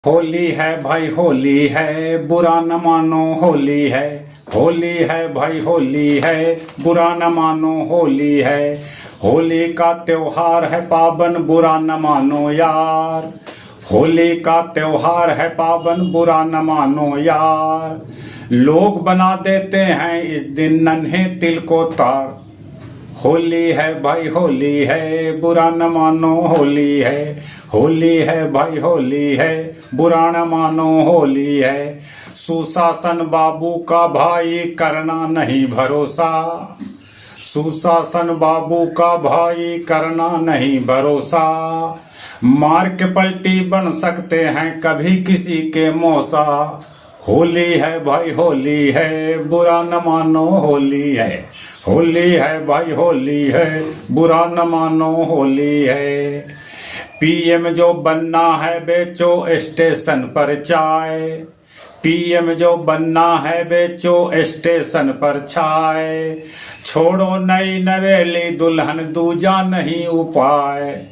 होली है भाई होली है, बुरा न मानो होली है। होली है भाई होली है, बुरा न मानो होली है। होली का त्योहार है पावन, बुरा न मानो यार। होली का त्योहार है पावन, बुरा न मानो यार। लोग बना देते हैं इस दिन नन्हे तिल को तार। होली है भाई होली है, बुरा न मानो होली है। होली है भाई होली है, बुरा न मानो होली है। सुशासन बाबू का भाई करना नहीं भरोसा। सुशासन बाबू का भाई करना नहीं भरोसा। मार के पलटी बन सकते हैं कभी किसी के मौसा। होली है भाई होली है, बुरा न मानो होली है। होली है भाई होली है, बुरा न मानो होली है। पीएम जो बनना है बेचो स्टेशन पर चाय। पीएम जो बनना है बेचो स्टेशन पर चाय। छोड़ो नई नवेली दुल्हन दूजा नहीं उपाय।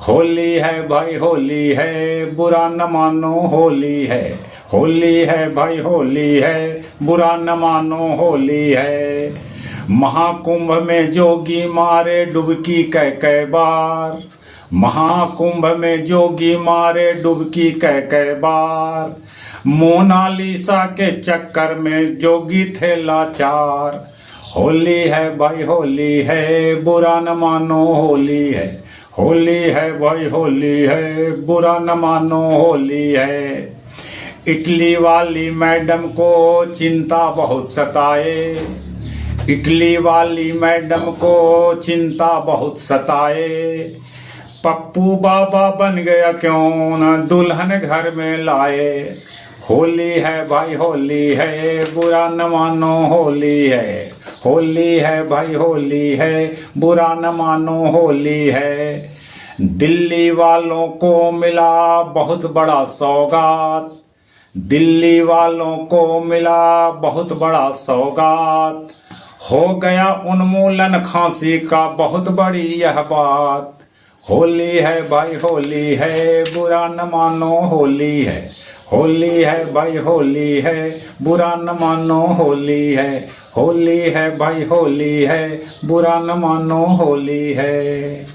होली है भाई होली है, बुरा न मानो होली है। होली है भाई होली है, बुरा न मानो होली है। महाकुंभ में जोगी मारे डुबकी कई बार। महाकुंभ में जोगी मारे डुबकी कई बार। मोनालिसा के चक्कर में जोगी थे लाचार। होली है भाई होली है, बुरा न मानो होली है। होली है भाई होली है, बुरा न मानो होली है। इटली वाली मैडम को चिंता बहुत सताए। इटली वाली मैडम को चिंता बहुत सताए। पप्पू बाबा बन गया क्यों न दुल्हन घर में लाए। होली है भाई होली है, बुरा न मानो होली है। होली है भाई होली है, बुरा न मानो होली है। दिल्ली वालों को मिला बहुत बड़ा सौगात। दिल्ली वालों को मिला बहुत बड़ा सौगात। हो गया उन्मूलन खांसी का बहुत बड़ी यह बात। होली है भाई होली है, बुरा न मानो होली है। होली है भाई होली है, बुरा न मानो होली है। होली है भाई होली है, बुरा न मानो होली है।